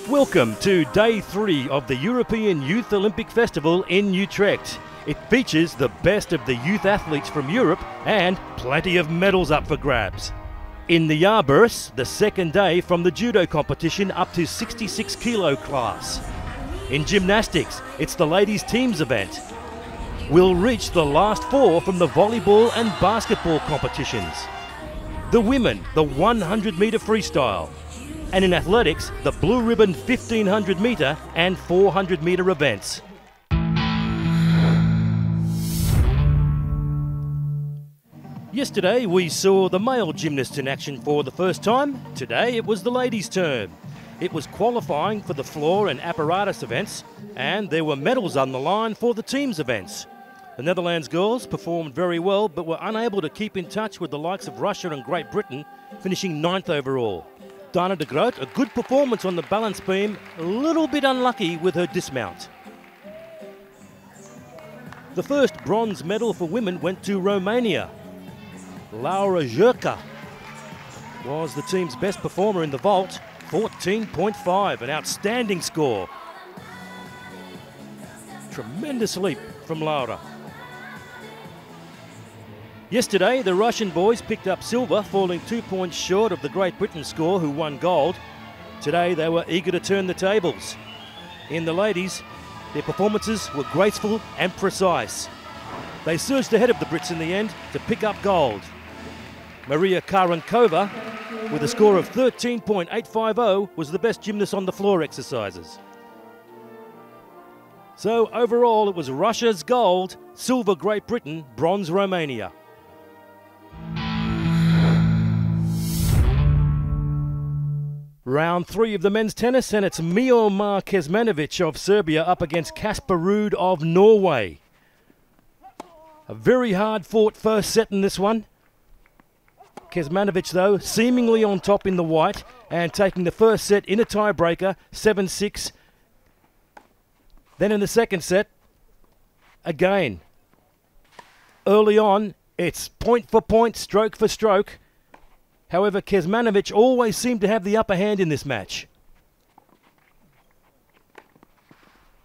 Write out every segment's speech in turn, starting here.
Welcome to Day 3 of the European Youth Olympic Festival in Utrecht. It features the best of the youth athletes from Europe and plenty of medals up for grabs. In the jaarbeurs, the second day from the judo competition up to 66 kilo class. In gymnastics, it's the ladies teams event. We'll reach the last four from the volleyball and basketball competitions. The women, the 100 metre freestyle. And in athletics, the blue ribbon 1500 metre and 400 metre events. Yesterday we saw the male gymnasts in action for the first time. Today it was the ladies' turn. It was qualifying for the floor and apparatus events, and there were medals on the line for the teams events. The Netherlands girls performed very well, but were unable to keep in touch with the likes of Russia and Great Britain, finishing 9th overall. Dana de Groot, a good performance on the balance beam, a little bit unlucky with her dismount. The first bronze medal for women went to Romania. Laura Jurka was the team's best performer in the vault, 14.5, an outstanding score. Tremendous leap from Laura. Yesterday, the Russian boys picked up silver, falling 2 points short of the Great Britain score, who won gold. Today, they were eager to turn the tables. In the ladies, their performances were graceful and precise. They surged ahead of the Brits in the end to pick up gold. Maria Karenkova, with a score of 13.850, was the best gymnast on the floor exercises. So overall, it was Russia's gold, silver Great Britain, bronze Romania. Round 3 of the men's tennis, and it's Miomir Kecmanovic of Serbia up against Casper Ruud of Norway. A very hard-fought first set in this one. Kecmanovic, though, seemingly on top in the white and taking the first set in a tiebreaker, 7-6. Then in the second set, again, early on, it's point for point, stroke for stroke. However, Kecmanovic always seemed to have the upper hand in this match.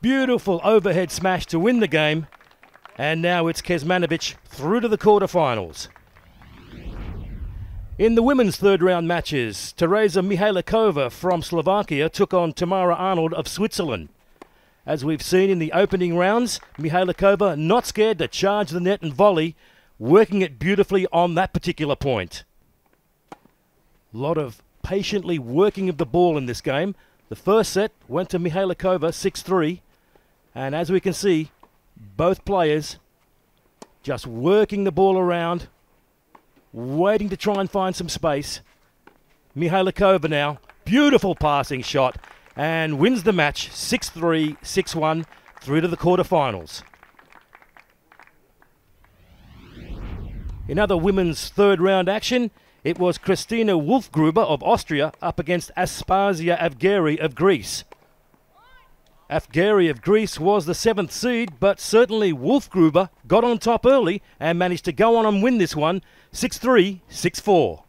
Beautiful overhead smash to win the game. And now it's Kecmanovic through to the quarterfinals. In the women's third round matches, Tereza Mihalikova from Slovakia took on Tamara Arnold of Switzerland. As we've seen in the opening rounds, Mihalikova not scared to charge the net and volley, working it beautifully on that particular point. A lot of patiently working of the ball in this game. The first set went to Mihalikova, 6-3. And as we can see, both players just working the ball around, waiting to try and find some space. Mihalikova now, beautiful passing shot, and wins the match 6-3, 6-1, through to the quarterfinals. In other women's third round action, it was Kristina Wolfgruber of Austria up against Aspasia Avgeri of Greece. Avgeri of Greece was the 7th seed, but certainly Wolfgruber got on top early and managed to go on and win this one, 6-3, 6-4.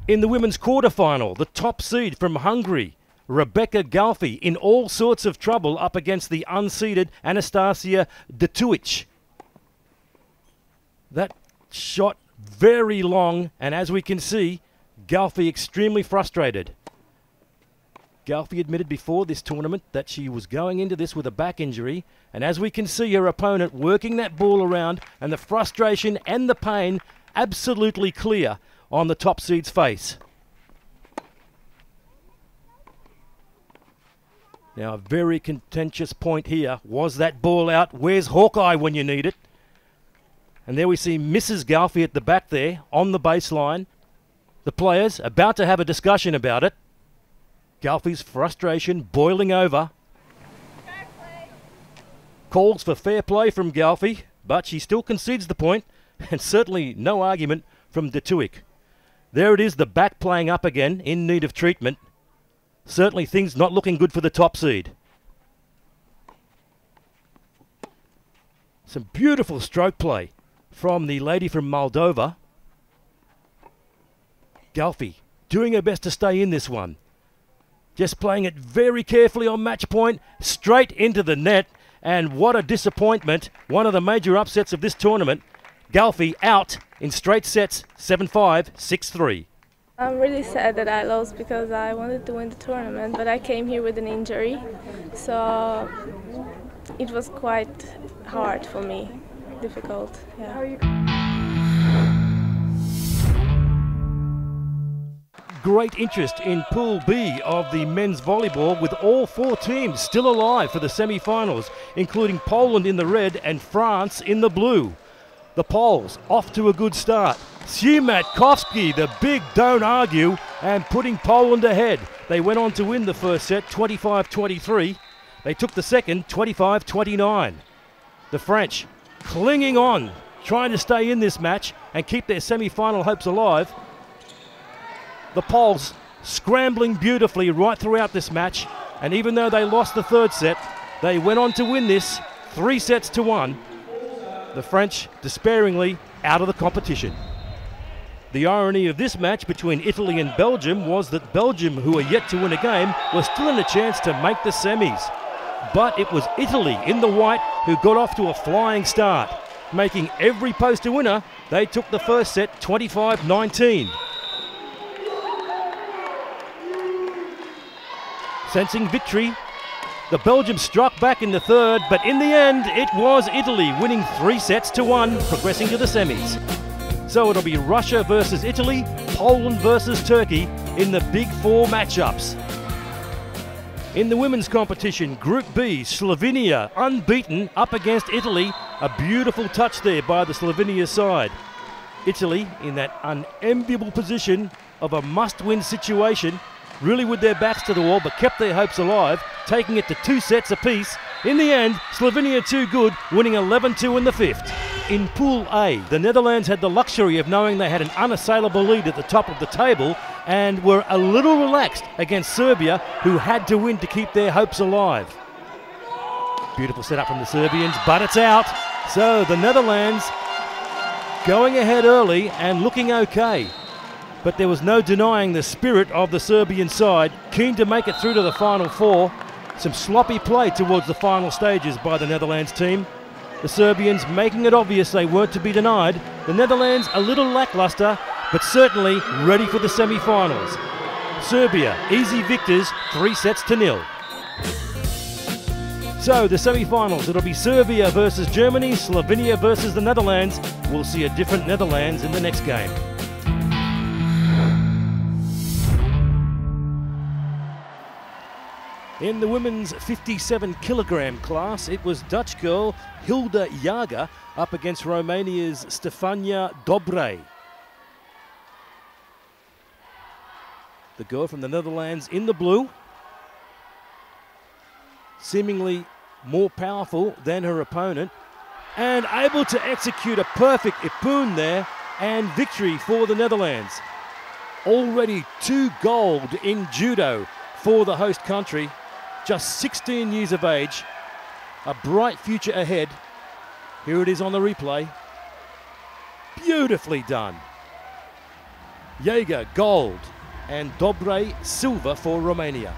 In the women's quarterfinal, the top seed from Hungary, Rebecca Galfi, in all sorts of trouble up against the unseeded Anastasia Detiuc. That shot very long, and as we can see, Galfi extremely frustrated. Galfi admitted before this tournament that she was going into this with a back injury, and as we can see her opponent working that ball around, and the frustration and the pain absolutely clear on the top seed's face. Now a very contentious point here. Was that ball out? Where's Hawkeye when you need it? And there we see Mrs. Galfi at the back there on the baseline. The players about to have a discussion about it. Galfi's frustration boiling over. Calls for fair play from Galfi, but she still concedes the point, and certainly no argument from Detiuc. There it is, the back playing up again, in need of treatment. Certainly things not looking good for the top seed. Some beautiful stroke play from the lady from Moldova. Galfi doing her best to stay in this one. Just playing it very carefully on match point, straight into the net. And what a disappointment. One of the major upsets of this tournament. Galfi out in straight sets, 7-5, 6-3. I'm really sad that I lost because I wanted to win the tournament, but I came here with an injury. So it was quite hard for me, difficult. Yeah. Great interest in Pool B of the men's volleyball, with all 4 teams still alive for the semi-finals, including Poland in the red and France in the blue. The Poles off to a good start. Kecmanovic, the big don't argue, and putting Poland ahead. They went on to win the first set 25-23. They took the second 25-29. The French clinging on, trying to stay in this match and keep their semi-final hopes alive. The Poles scrambling beautifully right throughout this match, and even though they lost the third set, they went on to win this 3-1. The French despairingly out of the competition. The irony of this match between Italy and Belgium was that Belgium, who are yet to win a game, was still in a chance to make the semis. But it was Italy in the white who got off to a flying start. Making every post a winner, they took the first set 25-19. Sensing victory, the Belgians struck back in the third, but in the end it was Italy winning 3-1, progressing to the semis. So it'll be Russia versus Italy, Poland versus Turkey in the Big 4 matchups. In the women's competition, Group B, Slovenia unbeaten up against Italy. A beautiful touch there by the Slovenia side. Italy in that unenviable position of a must-win situation, really with their backs to the wall, but kept their hopes alive, taking it to 2 sets apiece. In the end, Slovenia too good, winning 11-2 in the fifth. In Pool A, the Netherlands had the luxury of knowing they had an unassailable lead at the top of the table and were a little relaxed against Serbia, who had to win to keep their hopes alive. Beautiful setup from the Serbians, but it's out. So the Netherlands going ahead early and looking okay. But there was no denying the spirit of the Serbian side, keen to make it through to the final 4. Some sloppy play towards the final stages by the Netherlands team. The Serbians making it obvious they weren't to be denied. The Netherlands a little lackluster, but certainly ready for the semi-finals. Serbia, easy victors, 3-0. So the semi-finals, it'll be Serbia versus Germany, Slovenia versus the Netherlands. We'll see a different Netherlands in the next game. In the women's 57-kilogram class, it was Dutch girl Hilda Jager up against Romania's Stefania Dobre. The girl from the Netherlands in the blue, seemingly more powerful than her opponent, and able to execute a perfect ipoon there, and victory for the Netherlands. Already 2 gold in judo for the host country. Just 16 years of age, a bright future ahead. Here it is on the replay. Beautifully done. Jager, gold, and Dobre, silver for Romania.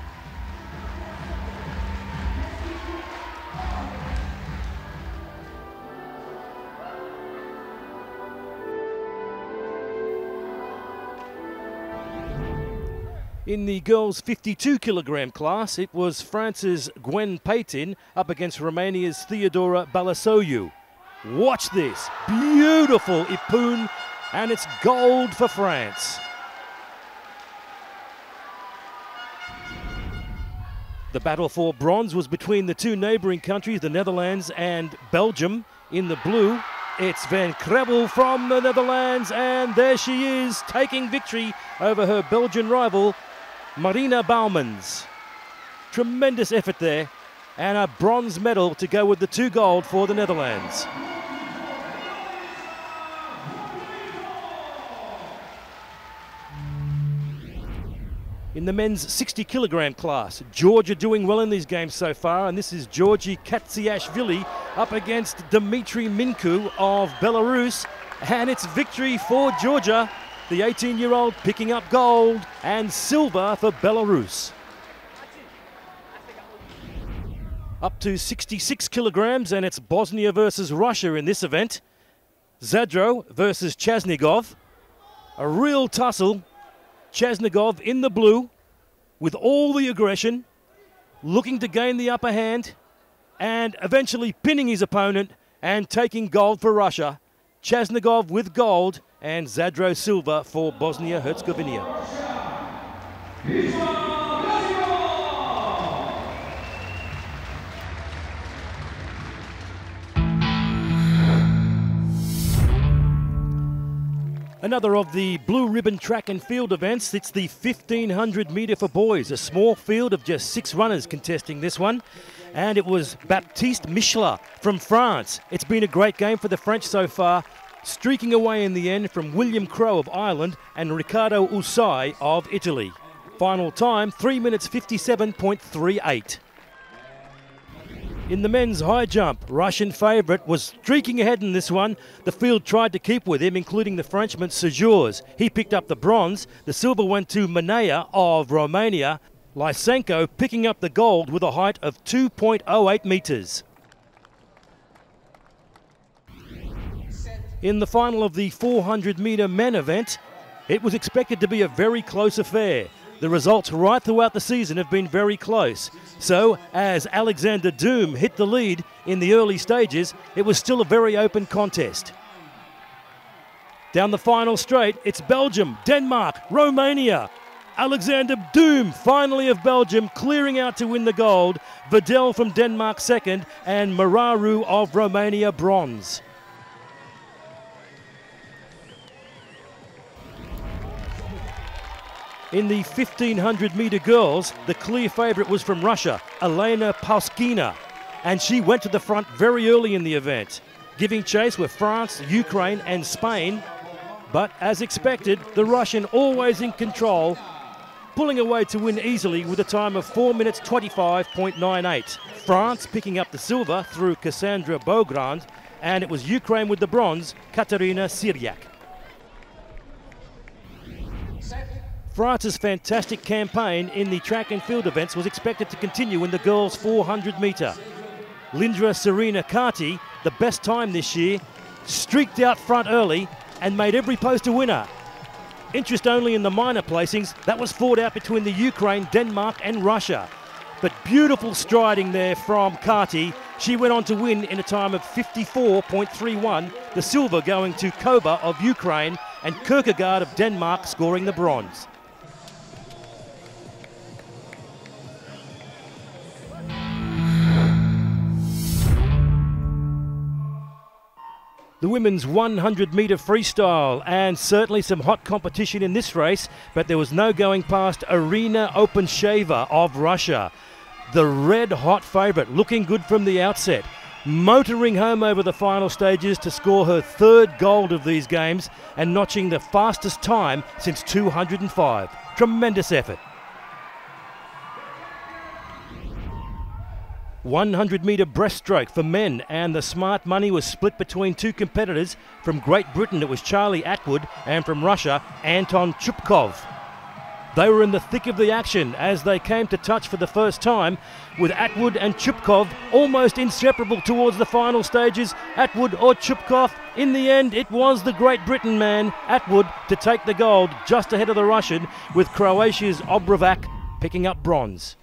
In the girls' 52-kilogram class, it was France's Gwen Patin up against Romania's Theodora Balasoiu. Watch this. Beautiful ipoon, and it's gold for France. The battle for bronze was between the 2 neighbouring countries, the Netherlands and Belgium. In the blue, it's Van Krevel from the Netherlands, and there she is, taking victory over her Belgian rival, Marina Baumans. Tremendous effort there, and a bronze medal to go with the 2 gold for the Netherlands. In the men's 60-kilogram class, Georgia doing well in these games so far, and this is Georgi Katsiashvili up against Dmitry Minkou of Belarus, and it's victory for Georgia. the 18-year-old picking up gold and silver for Belarus. Up to 66 kilograms, and it's Bosnia versus Russia in this event. Zadro versus Chasygov. A real tussle. Chasygov in the blue with all the aggression, looking to gain the upper hand and eventually pinning his opponent and taking gold for Russia. Chasygov with gold and Zadro silver for Bosnia-Herzegovina. Another of the blue ribbon track and field events. It's the 1500 metre for boys. A small field of just 6 runners contesting this one. And it was Baptiste Mishler from France. It's been a great game for the French so far, streaking away in the end from William Crowe of Ireland and Riccardo Usai of Italy. Final time, 3 minutes 57.38. In the men's high jump, Russian favourite was streaking ahead in this one. The field tried to keep with him, including the Frenchman Sajurs. He picked up the bronze. The silver went to Manea of Romania. Lysenko picking up the gold with a height of 2.08 metres. In the final of the 400 metre men event, it was expected to be a very close affair. The results right throughout the season have been very close. So, as Alexander Doom hit the lead in the early stages, it was still a very open contest. Down the final straight, it's Belgium, Denmark, Romania. Alexander Doom, finally of Belgium, clearing out to win the gold. Vidal from Denmark second, and Mararu of Romania bronze. In the 1500 metre girls, the clear favourite was from Russia, Elena Pauskina, and she went to the front very early in the event. Giving chase were France, Ukraine and Spain, but as expected, the Russian always in control, pulling away to win easily with a time of 4 minutes 25.98. France picking up the silver through Cassandra Beaugrand, and it was Ukraine with the bronze, Katerina Siriak. France's fantastic campaign in the track and field events was expected to continue in the girls' 400 metre. Lindra Serena Kati, the best time this year, streaked out front early and made every post a winner. Interest only in the minor placings. That was fought out between the Ukraine, Denmark and Russia. But beautiful striding there from Kati. She went on to win in a time of 54.31, the silver going to Koba of Ukraine and Kierkegaard of Denmark scoring the bronze. The women's 100 metre freestyle, and certainly some hot competition in this race, but there was no going past Irina Opensheva of Russia. The red hot favourite, looking good from the outset, motoring home over the final stages to score her 3rd gold of these games and notching the fastest time since 205. Tremendous effort. 100 metre breaststroke for men, and the smart money was split between 2 competitors. From Great Britain it was Charlie Atwood, and from Russia Anton Chupkov. They were in the thick of the action as they came to touch for the first time, with Atwood and Chupkov almost inseparable towards the final stages. Atwood or Chupkov, in the end it was the Great Britain man, Atwood, to take the gold just ahead of the Russian, with Croatia's Obrovac picking up bronze.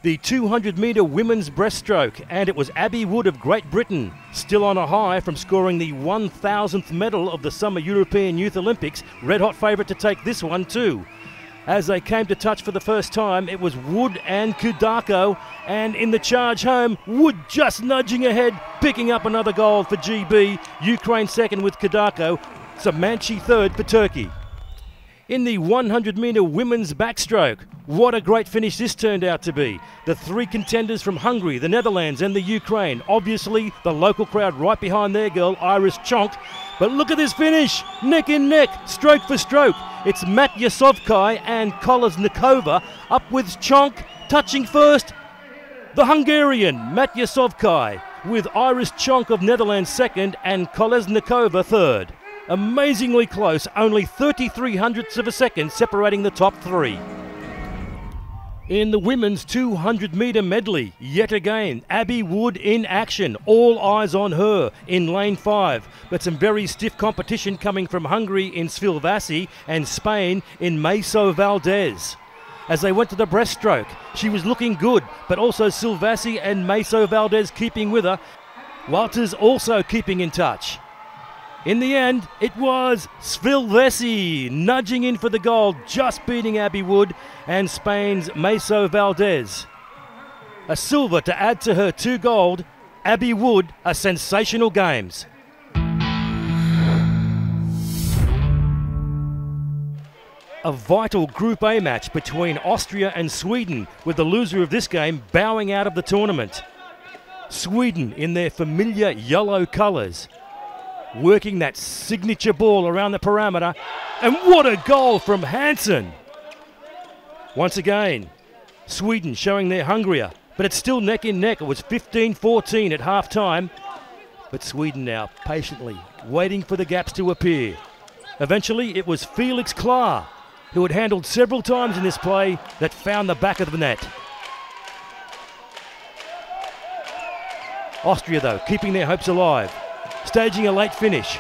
The 200 metre women's breaststroke, and it was Abby Wood of Great Britain, still on a high from scoring the 1000th medal of the Summer European Youth Olympics, red hot favourite to take this one too. As they came to touch for the first time, it was Wood and Kudako, and in the charge home, Wood just nudging ahead, picking up another gold for GB, Ukraine second with Kudako, Samanchi third for Turkey. In the 100 metre women's backstroke, what a great finish this turned out to be. The 3 contenders from Hungary, the Netherlands and the Ukraine. Obviously, the local crowd right behind their girl, Iris Chonk. But look at this finish, neck in neck, stroke for stroke. It's Matya Sovkai and Kolesnikova up with Chonk touching first. The Hungarian, Matya Sovkai, with Iris Chonk of Netherlands second and Kolesnikova third. Amazingly close, only 33 hundredths of a second separating the top three. In the women's 200-metre medley, yet again, Abby Wood in action. All eyes on her in lane 5. But some very stiff competition coming from Hungary in Svilvasi and Spain in Meso Valdez. As they went to the breaststroke, she was looking good, but also Svilvasi and Meso Valdez keeping with her. Walters also keeping in touch. In the end, it was Svilvasi nudging in for the gold, just beating Abby Wood and Spain's Meso Valdez. A silver to add to her 2 gold. Abby Wood, a sensational games. A vital Group A match between Austria and Sweden, with the loser of this game bowing out of the tournament. Sweden in their familiar yellow colours, working that signature ball around the parameter, and what a goal from Hansen! Once again, Sweden showing they're hungrier, but it's still neck in neck. It was 15-14 at half time, but Sweden now patiently waiting for the gaps to appear. Eventually it was Felix Klar, who had handled several times in this play, that found the back of the net. Austria though, keeping their hopes alive, staging a late finish,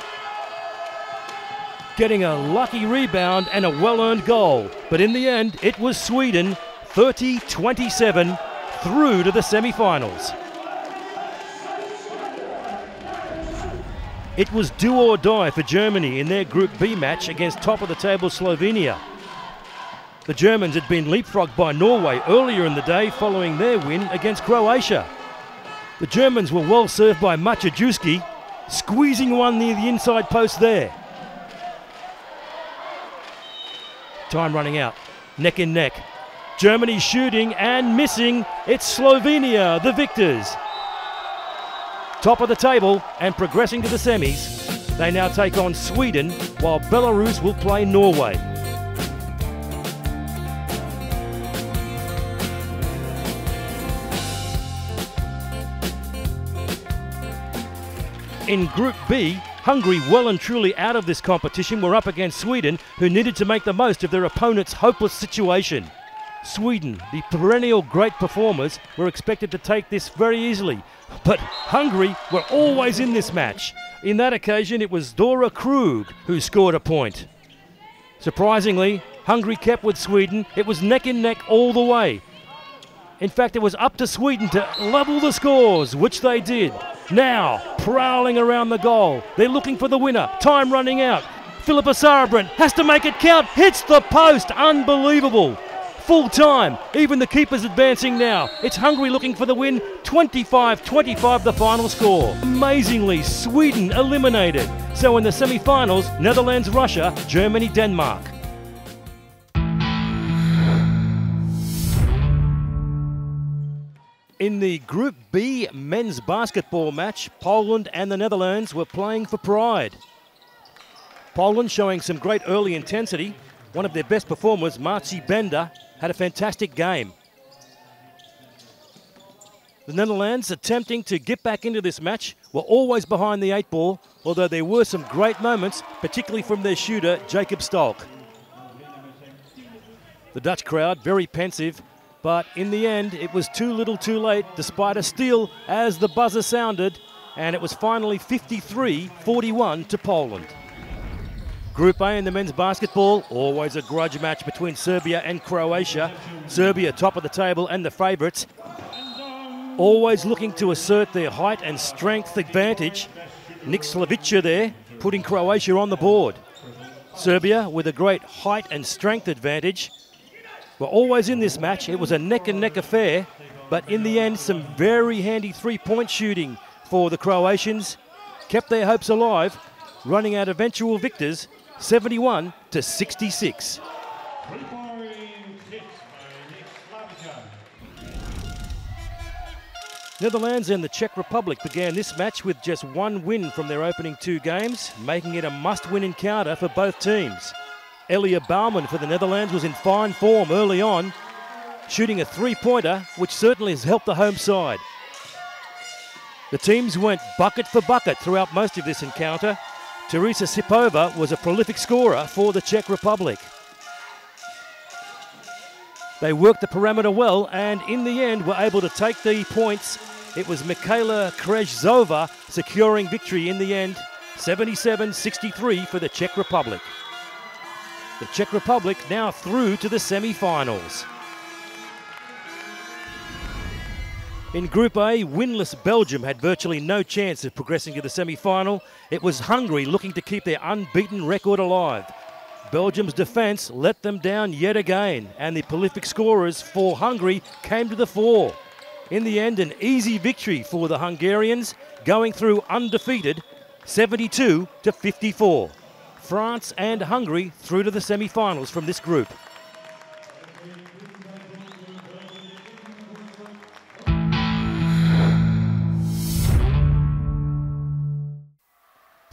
getting a lucky rebound and a well-earned goal. But in the end, it was Sweden, 30-27, through to the semi-finals. It was do or die for Germany in their Group B match against top-of-the-table Slovenia. The Germans had been leapfrogged by Norway earlier in the day following their win against Croatia. The Germans were well served by Maciejewski, squeezing one near the inside post there. Time running out, neck in neck. Germany shooting and missing. It's Slovenia, the victors. Top of the table and progressing to the semis. They now take on Sweden, while Belarus will play Norway. In Group B, Hungary, well and truly out of this competition, were up against Sweden, who needed to make the most of their opponent's hopeless situation. Sweden, the perennial great performers, were expected to take this very easily, but Hungary were always in this match. In that occasion, it was Dora Krug who scored a point. Surprisingly, Hungary kept with Sweden. It was neck and neck all the way. In fact, it was up to Sweden to level the scores, which they did. Now, prowling around the goal. They're looking for the winner. Time running out. Philippa Sarabran has to make it count. Hits the post. Unbelievable. Full time. Even the keeper's advancing now. It's Hungary looking for the win. 25-25 the final score. Amazingly, Sweden eliminated. So in the semi-finals, Netherlands, Russia, Germany, Denmark. In the Group B men's basketball match, Poland and the Netherlands were playing for pride. Poland showing some great early intensity. One of their best performers, Marci Bender, had a fantastic game. The Netherlands, attempting to get back into this match, were always behind the 8 ball, although there were some great moments, particularly from their shooter, Jacob Stolk. The Dutch crowd, very pensive, but in the end, it was too little too late, despite a steal as the buzzer sounded, and it was finally 53-41 to Poland. Group A in the men's basketball, always a grudge match between Serbia and Croatia. Serbia top of the table and the favourites, always looking to assert their height and strength advantage. Nick Slavica there, putting Croatia on the board. Serbia with a great height and strength advantage. Were always in this match. It was a neck-and-neck affair, but in the end, some very handy three-point shooting for the Croatians. Kept their hopes alive, running out eventual victors, 71-66. Netherlands and the Czech Republic began this match with just one win from their opening 2 games, making it a must-win encounter for both teams. Elia Bauman for the Netherlands was in fine form early on, shooting a three-pointer, which certainly has helped the home side. The teams went bucket for bucket throughout most of this encounter. Teresa Sipova was a prolific scorer for the Czech Republic. They worked the parameter well and in the end were able to take the points. It was Mikhaila Krejzova securing victory in the end, 77-63 for the Czech Republic. The Czech Republic now through to the semi-finals. In Group A, winless Belgium had virtually no chance of progressing to the semi-final. It was Hungary looking to keep their unbeaten record alive. Belgium's defence let them down yet again, and the prolific scorers for Hungary came to the fore. In the end, an easy victory for the Hungarians, going through undefeated, 72-54. France and Hungary through to the semi-finals from this group.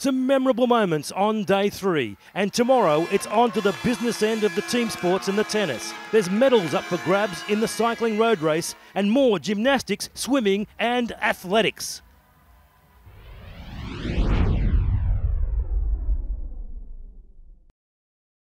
Some memorable moments on day 3, and tomorrow it's on to the business end of the team sports and the tennis. There's medals up for grabs in the cycling road race and more gymnastics, swimming and athletics.